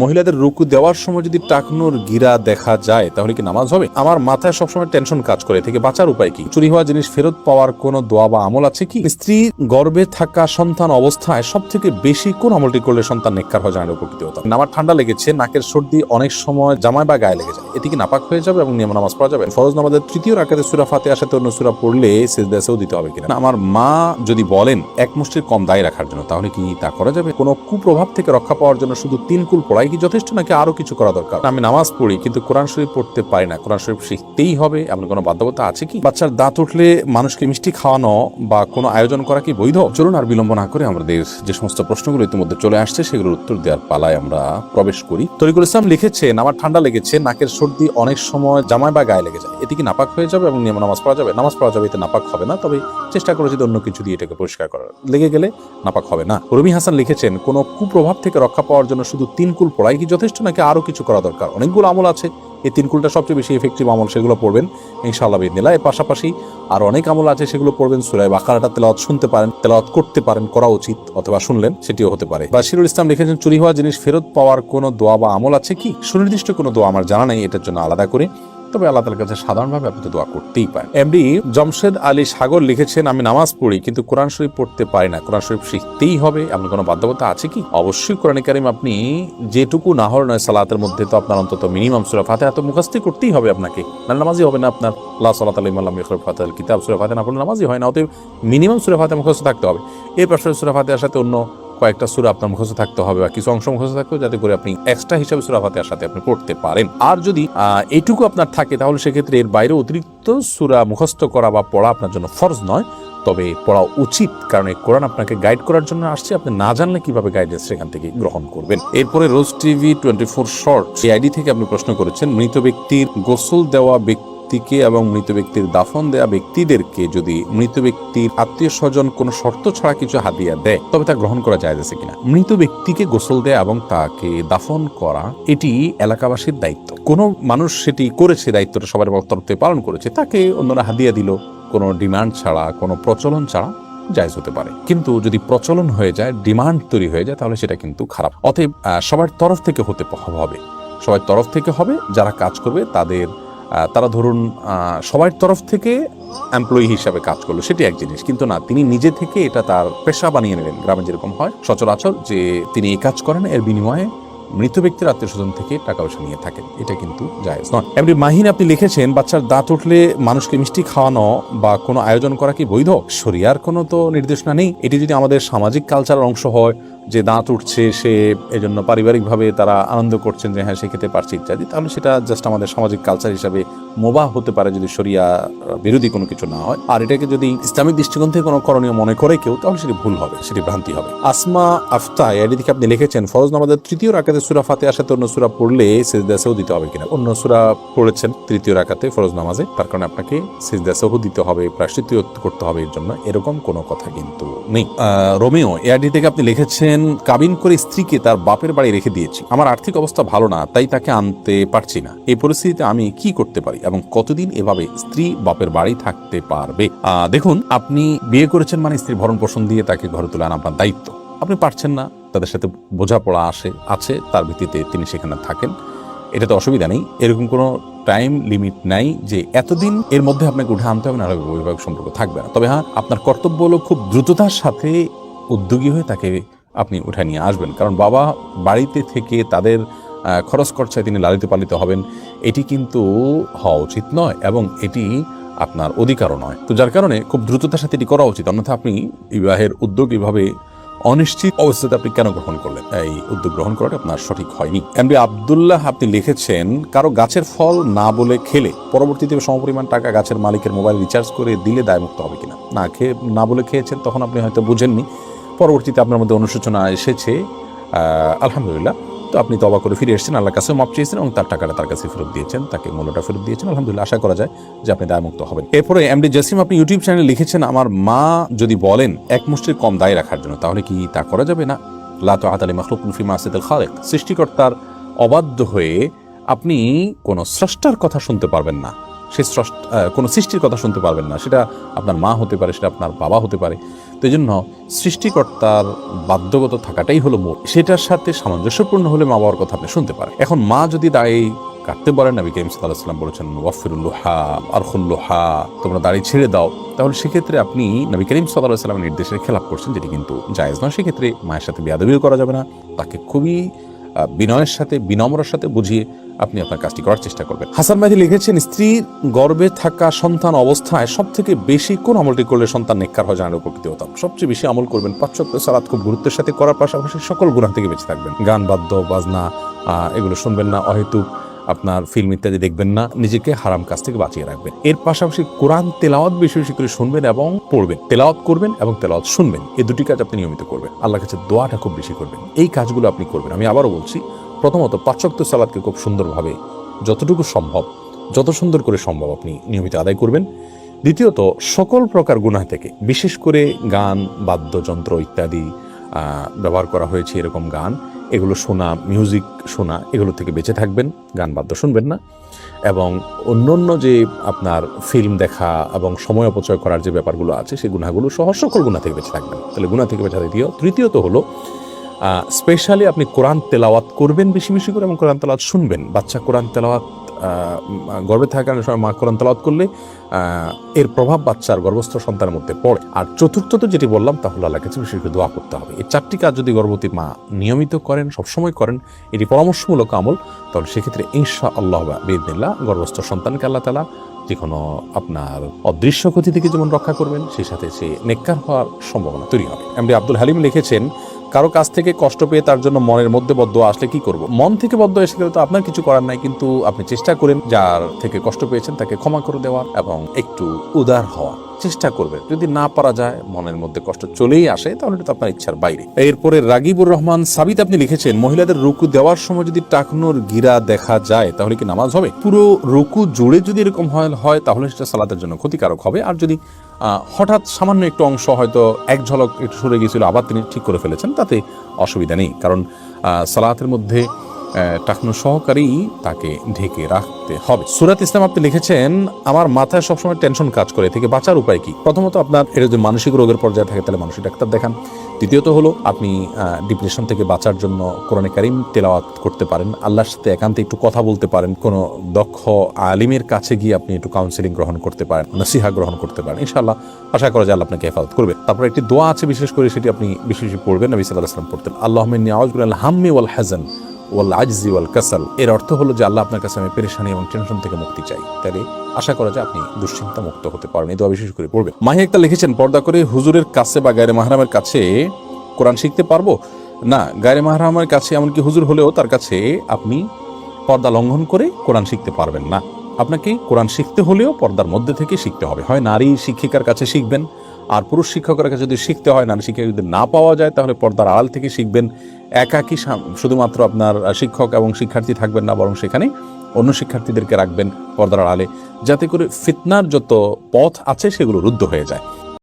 মহিলাদের রুকু দেওয়ার সময় যদি টাকনুর গিরা দেখা যায় তাহলে কি নামাজ হবে? আমার মাথায় সবসময় টেনশন কাজ করে, থেকে বাঁচার উপায় কি? চুরি হওয়া জিনিস ফেরত পাওয়ার কোনো দোয়া বা আমল আছে কি? স্ত্রী গর্ভে থাকা সন্তান অবস্থায় সব থেকে বেশি কোন আমলটি করলে সন্তান নেককার হয় জানালে উপকৃত হতাম। আমার ঠান্ডা লেগেছে, নাকের সর্দি অনেক সময় জামায় বা গায়ে লেগে যায়, এটি কি নাপাক হয়ে যাবে এবং নিয়ম নামাজ পড়া যাবে? ফরজ নামাজের তৃতীয় রাকাতে সূরা ফাতিহার সাথে অন্য সূরা পড়লে সিজদাতেও দিতে হবে কিনা? আমার মা যদি বলেন এক মুষ্টির কম দায় রাখার জন্য, তাহলে কি তা করা যাবে? কোনো কুপ্রভাব থেকে রক্ষা পাওয়ার জন্য শুধু 3 কুল পড়াই কি যথেষ্ট, নাকি আরো কিছু করা দরকার? আমি নামাজ পড়ি কিন্তু কোরআন শরীফ পড়তে পারি না, কোরআন শরীফ শিখতেই হবে এমন কোনো বাধ্যবাধকতা আছে কি? বাচ্চার দাঁত উঠলে মানুষকে মিষ্টি খাওয়ানো বা কোনো আয়োজন করা কি বৈধ? চলুন আর বিলম্ব না করে আমাদের যে সমস্ত প্রশ্নগুলো ইতিমধ্যে চলে আসছে সেগুলোর উত্তর দেওয়ার পালায় আমরা প্রবেশ করি। তরিকুল ইসলাম লিখেছেন, আমার ঠান্ডা লেগেছে, নাকের সর্দি অনেক সময় জামায় বা গায়ে লেগে যায়, এটি কি নাপাক হয়ে যাবে এবং নিয়ম নামাজ পড়া যাবে? নামাজ পড়া যাবে, এতে নাপাক হবে না, তবে চেষ্টা করে যদি অন্য কিছু দিয়ে এটাকে পরিষ্কার করার, লেগে গেলে নাপাক হবে না। রবি হাসান লিখেছেন, কোনো কুপ্রভাব থেকে রক্ষা পাওয়ার জন্য শুধু 3 কুল পড়াই কি যথেষ্ট, নাকি আরো কিছু করা দরকার? অনেকগুলো আমল আছে, এই 3 কুলটা সবচেয়ে বেশি এফেক্টিভ আমল, সেগুলো পড়বেন ইনশাআল্লাহ বিইذনিল্লাহ। এর পাশাপাশি আর অনেক আমল আছে, সেগুলো পড়বেন। সূরা বাকারাটা তেলাওয়াত শুনতে পারেন, তেলাওয়াত করতে পারেন, করা উচিত, অথবা শুনলেন সেটিও হতে পারে। বাশিরুল ইসলাম লিখেছেন, চুরি হওয়া জিনিস ফেরত পাওয়ার কোনো দোয়া বা আমল আছে কি? সুনির্দিষ্ট কোনো দোয়া আমার জানা নেই এটার জন্য আলাদা করে, তবে আল্লাহ তাআলার কাছে সাধারণভাবে আপনি তো দোয়া করতেই পারেন। এমডি জমশেদ আলী সাগর লিখেছেন, আমি নামাজ পড়ি কিন্তু কোরআন শরীফ পড়তে পারি না, কোরআন শরীফ শিখতেই হবে এমন কোনো বাধ্যবাধকতা আছে কি? অবশ্যই কোরআন কারীম আপনি যেটুকু নাহর নয় সালাতের মধ্যে তো আপনার অন্তত মিনিমাম সূরা ফাতিহা তো মুখস্থ করতেই হবে আপনাকে, না নামাজই হবে না আপনার। লা সালাতা লিমান লাম ইয়াকরা ফাতিহাল কিতাব, সূরা ফাতিহা না পড়লে নামাজই হয় না। অতএব মিনিমাম সূরা ফাতিহা মুখস্থ থাকতে হবে। এর পাশে সূরা ফাতিহার সাথে অন্য কয়েকটা সূরা আপনার মুখস্থ থাকতে হবে বা কিছু অংশ মুখস্থ থাকতে হবে, যাতে করে আপনি এক্সট্রা হিসাবে সূরা ফাতিহার সাথে আপনি পড়তে পারেন। আর যদি এইটুকু আপনার থাকে তাহলে সেক্ষেত্রে এর বাইরে অতিরিক্ত সূরা মুখস্থ করা বা পড়া আপনার জন্য ফরজ নয়, তবে পড়া উচিত, কারণ এই কোরআন আপনাকে গাইড করার জন্য আসছে। আপনি না জানলে কিভাবে গাইডেন্স সেখান থেকে গ্রহণ করবেন? এরপরে রোজ টিভি 24 শর্ট এই আইডি থেকে আপনি প্রশ্ন করেছেন, মৃত ব্যক্তির গোসল দেওয়া ব্যক্তিকে এবং মৃত ব্যক্তির দাফন দেয়া ব্যক্তিদেরকে যদি মৃত ব্যক্তির আত্মীয় স্বজন কোনো শর্ত ছাড়া কিছু হাদিয়া দেয় তবে তা গ্রহণ করা যায় আছে কিনা? মৃত ব্যক্তিকে গোসল দেয়া এবং তাকে দাফন করা এটি এলাকাবাসীর দায়িত্ব। কোনো মানুষ সেটি করেছে, দায়িত্বটা সবার তরফ থেকে পালন করেছে, তাকে অন্যরা হাদিয়া দিল কোনো ডিমান্ড ছাড়া, কোনো প্রচলন ছাড়া, জায়েজ হতে পারে। কিন্তু যদি প্রচলন হয়ে যায়, ডিমান্ড তৈরি হয়ে যায়, তাহলে সেটা কিন্তু খারাপ। অতএব সবার তরফ থেকে হতে হবে, সবার তরফ থেকে হবে। যারা কাজ করবে তারা ধরুন সবার তরফ থেকে এমপ্লয়ি হিসাবে কাজ করলো, সেটি এক জিনিস, কিন্তু না তিনি নিজে থেকে এটা তার পেশা বানিয়ে নেবেন। গ্রামে যেরকম হয় সচরাচর যে তিনি এই কাজ করেন, এর বিনিময়ে মৃত ব্যক্তির আত্মীয় স্বজন থেকে টাকা পয়সা নিয়ে থাকেন, এটা কিন্তু জায়েজ নয়। এমনি মাহিন আপনি লিখেছেন, বাচ্চার দাঁত উঠলে মানুষকে মিষ্টি খাওয়ানো বা কোনো আয়োজন করা কি বৈধ? শরিয়ার কোনো তো নির্দেশনা নেই। এটি যদি আমাদের সামাজিক কালচারের অংশ হয় যে দাঁত উঠছে, সে এজন্য পারিবারিকভাবে তারা আনন্দ করছেন যে হ্যাঁ সে খেতে পারছে ইত্যাদি, তাহলে সেটা জাস্ট আমাদের সামাজিক কালচার হিসাবে মোবাহ হতে পারে যদি শরিয়া বিরোধী কোনো কিছু না হয়। আর এটাকে যদি ইসলামিক দৃষ্টিকোণ থেকে কোনো করণীয় মনে করে কেউ, তাহলে সেটি ভুল হবে, সেটি ভ্রান্তি হবে। আসমা আফতা এটি থেকে আপনি লিখেছেন, ফরজ নামাজের তৃতীয় রাকাতে সূরা ফাতিহার সাথে অন্য সূরা পড়লে সিজদাতেও দিতে হবে কিনা? অন্য সূরা পড়েছেন তৃতীয় রাকাতে ফরজ নামাজে, তার কারণে আপনাকে সিজদাতেও দিতে হবে, প্রায়শ্চিত্ত করতে হবে, এর জন্য এরকম কোনো কথা কিন্তু নেই। রোমিও এআরডি থেকে আপনি লিখেছেন, কাবিন করে স্ত্রীকে তার বাপের বাড়ি রেখে দিয়েছি, আমার আর্থিক অবস্থা ভালো না, তাই তাকে আনতে পারছি না, এই পরিস্থিতিতে আমি কি করতে পারি এবং কতদিন এভাবে স্ত্রী বাপের বাড়ি থাকতে পারবে? দেখুন, আপনি বিয়ে করেছেন মানে স্ত্রীর ভরণ পোষণ দিয়ে তাকে ঘরে তুলে আনা আপনার দায়িত্ব। আপনি পারছেন না, তাদের সাথে বোঝাপড়া আছে, তার ভিত্তিতে তিনি সেখানে থাকেন, এটা তো অসুবিধা নেই। এরকম কোনো টাইম লিমিট নাই যে এতদিন এর মধ্যে আপনাকে উঠে আনতে হবে, না বৈবাহিক সম্পর্ক থাকবে না। তবে হ্যাঁ, আপনার কর্তব্য হলো খুব দ্রুততার সাথে উদ্যোগী হয়ে তাকে আপনি উঠে নিয়ে আসবেন, কারণ বাবা বাড়িতে থেকে তাদের খরচ খরচায় তিনি লালিত পালিত হবেন, এটি কিন্তু হওয়া উচিত নয় এবং এটি আপনার অধিকারও নয়। তো যার কারণে খুব দ্রুততার সাথে এটি করা উচিত, অন্যথা আপনি বিবাহের উদ্যোগ এভাবে অনিশ্চিত অবস্থাতে আপনি কেন গ্রহণ করলেন? এই উদ্যোগ গ্রহণ করাটা আপনার সঠিক হয়নি। এমডি আব্দুল্লাহ আপনি লিখেছেন, কারো গাছের ফল না বলে খেলে পরবর্তীতে সমপরিমাণ টাকা গাছের মালিকের মোবাইল রিচার্জ করে দিলে দায়মুক্ত হবে কিনা? না বলে খেয়েছেন, তখন আপনি হয়তো বুঝেননি, পরবর্তীতে আপনার মধ্যে অনুশোচনা এসেছে, আলহামদুলিল্লাহ, তো আপনি তওবা করে ফিরে এসেছেন, আল্লাহর কাছে মাপ চেয়েছেন এবং তার টাকাটা তার কাছে ফেরত দিয়েছেন, তাকে মূল্যটা ফেরত দিয়েছেন, আলহামদুলিল্লাহ। আশা করা যায় যে আপনি দায়মুক্ত হবেন। এরপরে এমডি জসিম আপনি ইউটিউব চ্যানেলে লিখেছেন, আমার মা যদি বলেন এক মুষ্টির কম দায় রাখার জন্য, তাহলে কি তা করা যাবে? না, লা তাআতা লিমাখলুকিন ফি মাসিয়াতিল খালিক, সৃষ্টিকর্তার অবাধ্য হয়ে আপনি কোনো স্রষ্টার কথা শুনতে পারবেন না, সে কোনো সৃষ্টির কথা শুনতে পারবেন না। সেটা আপনার মা হতে পারে, সেটা আপনার বাবা হতে পারে। তো এই জন্য সৃষ্টিকর্তার বাধ্যগত থাকাটাই হলো মূল। সেটার সাথে সামঞ্জস্যপূর্ণ হলে মা বাবার কথা আপনি শুনতে পারেন। এখন মা যদি দায়ী কাটতে বলেন, নবী করিম সাল্লাল্লাহু আলাইহি ওয়াসাল্লাম বলেছেন ওয়াফিরুল্লাহা আরখুল্লাহা, তোমরা দাড়ি ছেড়ে দাও, তাহলে সেক্ষেত্রে আপনি নবী করিম সাল্লাল্লাহু আলাইহি ওয়াসাল্লামের নির্দেশের খেলাপ করছেন, যেটি কিন্তু জায়েজ নয়। সেক্ষেত্রে মায়ের সাথে বেয়াদবিও করা যাবে না। তাকে খুবই বিনয়ের সাথে, বিনম্রর সাথে বুঝিয়ে আপনি আপনার কাজটি করার চেষ্টা করবেন। হাসান মাহদি লিখেছেন, স্ত্রীর গর্ভে থাকা সন্তান অবস্থায় সব থেকে বেশি কোন আমলটি করলে সন্তান নেককার হয় জানার উপকৃত হতাম। সবচেয়ে বেশি আমল করবেন 5 ওয়াক্ত সালাত খুব গুরুত্বের সাথে করার পাশাপাশি সকল গুনাহ থেকে বেঁচে থাকবেন। গান বাদ্য বাজনা এগুলো শুনবেন না, অহেতুক আপনার ফিল্ম ইত্যাদি দেখবেন না, নিজেকে হারাম কাজ থেকে বাঁচিয়ে রাখবেন। এর পাশাপাশি কোরআন তেলাওয়াত বেশি বেশি করে শুনবেন এবং পড়বেন। তেলাওয়াত করবেন এবং তেলাওয়াত শুনবেন, এই দুটি কাজ আপনি নিয়মিত করবেন। আল্লাহর কাছে দোয়াটা খুব বেশি করবেন। এই কাজগুলো আপনি করবেন। আমি আবারও বলছি, প্রথমত 5 ওয়াক্ত সালাতকে খুব সুন্দরভাবে, যতটুকু সম্ভব, যত সুন্দর করে সম্ভব আপনি নিয়মিত আদায় করবেন। দ্বিতীয়ত, সকল প্রকার গুনাহ থেকে, বিশেষ করে গান বাদ্যযন্ত্র ইত্যাদি ব্যবহার করা হয়েছে এরকম গান, এগুলো শোনা, মিউজিক শোনা, এগুলো থেকে বেঁচে থাকবেন। গান বাদ্য শুনবেন না। এবং অন্যান্য যে আপনার ফিল্ম দেখা এবং সময় অপচয় করার যে ব্যাপারগুলো আছে, সেই গুনাহগুলো সহ সকল গুনাহ থেকে বেঁচে থাকবেন। তাহলে গুনাহ থেকে বেঁচে থাকতে। তৃতীয়ত হলো স্পেশালি আপনি কোরআন তেলাওয়াত করবেন বেশি বেশি করে এবং কোরআন তেলাওয়াত শুনবেন। বাচ্চা কোরআন তেলাওয়াত গর্ভে থাকার সময় মা কোরআন তেলাওয়াত করলে এর প্রভাব বাচ্চার গর্ভস্থ সন্তানের মধ্যে পড়ে। আর চতুর্থত যেটি বললাম, তা হলো আল্লাহর কাছে বিশেষ করে দোয়া করতে হবে। এই 4টি কাজ যদি গর্ভবতী মা নিয়মিত করেন, সবসময় করেন, এটি পরামর্শমূলক আমল, তাহলে সেক্ষেত্রে ইনশাআল্লাহ বিইذনিল্লাহ গর্ভস্থ সন্তানকে আল্লাহ তাআলা যে কোনো আপনার অদৃশ্য ক্ষতি থেকে যেমন রক্ষা করবেন, সেই সাথে সে নেককার হওয়ার সম্ভাবনা তৈরি হবে। এমডি আব্দুল হালিম লিখেছেন, কারো কাছ থেকে কষ্ট পেয়ে তার জন্য মনের মধ্যে বদদোয়া আসলে কি করব? মন থেকে বদদোয়া এসে গেলে তো আপনার কিছু করার নাই, কিন্তু আপনি চেষ্টা করেন যার থেকে কষ্ট পেয়েছেন তাকে ক্ষমা করে দেওয়া এবং একটু উদার হওয়া চেষ্টা করবেন। যদি না পারা যায়, মনের মধ্যে কষ্ট চলেই আসে, তাহলে এটা আপনার ইচ্ছার বাইরে। এরপরে রাগিবুর রহমান সাবিত আপনি লিখেছেন, মহিলাদের রুকু দেওয়ার সময় যদি টাকনোর গিরা দেখা যায় তাহলে কি নামাজ হবে? পুরো রুকু জুড়ে যদি এরকম হয় তাহলে সেটা সালাতের জন্য ক্ষতিকারক হবে। আর যদি হঠাৎ সামান্য একটু অংশ হয়তো এক ঝলক একটু সরে গিয়েছিল, আবার তিনি ঠিক করে ফেলেছেন, তাতে অসুবিধা নেই। কারণ সালাতের মধ্যে টাকনো সহকারী তাকে ঢেকে রাখতে হবে। সূরাত ইসলাম আপনি লিখেছেন, আমার মাথায় সবসময় টেনশন কাজ করে, থেকে বাঁচার উপায় কি? প্রথমত, আপনার এটা যদি মানসিক রোগের পর্যায়ে থাকে তাহলে মানসিক ডাক্তার দেখান। দ্বিতীয়ত হলো, আপনি ডিপ্রেশন থেকে বাঁচার জন্য কোরআনে কারীম তেলাওয়াত করতে পারেন, আল্লাহর সাথে একান্তে একটু কথা বলতে পারেন, কোনো দক্ষ আলিমের কাছে গিয়ে আপনি একটু কাউন্সেলিং গ্রহণ করতে পারেন, নসিহা গ্রহণ করতে পারেন। ইনশাআল্লাহ আশা করা যায় আল্লাহ আপনাকে হেফাজত করবে। তারপর একটি দোয়া আছে, বিশেষ করে সেটি আপনি বিশেষ পড়বেন। নবী সাল্লাল্লাহু আলাইহি ওয়াসাল্লাম পড়তেন, আল্লাহুম্মা ইন্নী আউযু বিকাল হাম্মি ওয়াল হাযান ওয়াল আজজি ওয়াল কাসাল। এর অর্থ হলো যে আল্লাহ আপনার কাছে আমি পেরেশানি এবং টেনশন থেকে মুক্তি চাই। তাহলে আশা করা যায় আপনি দুশ্চিন্তা মুক্ত হতে পারেন। এই দোয়া বিশেষ করে পড়বেন। মাহি একটা লিখেছেন, পর্দা করে হুজুরের কাছে বা গায়রে মাহরামের কাছে কোরআন শিখতে পারবো না? গায়রে মাহরামের কাছে, এমনকি হুজুর হলেও তার কাছে আপনি পর্দা লঙ্ঘন করে কোরআন শিখতে পারবেন না। আপনাকে কোরআন শিখতে হলেও পর্দার মধ্যে থেকে শিখতে হবে। হয় নারী শিক্ষিকার কাছে শিখবেন, আর পুরুষ শিক্ষকের কাছে যদি শিখতে হয়, নারী শিক্ষক যদি না পাওয়া যায়, তাহলে পর্দার আড়াল থেকে শিখবেন। একাকী শুধুমাত্র আপনার শিক্ষক এবং শিক্ষার্থী থাকবেন না, বরং সেখানে অন্য শিক্ষার্থীদেরকে রাখবেন পর্দার আড়ালে, যাতে করে ফিতনার যত পথ আছে সেগুলো রুদ্ধ হয়ে যায়।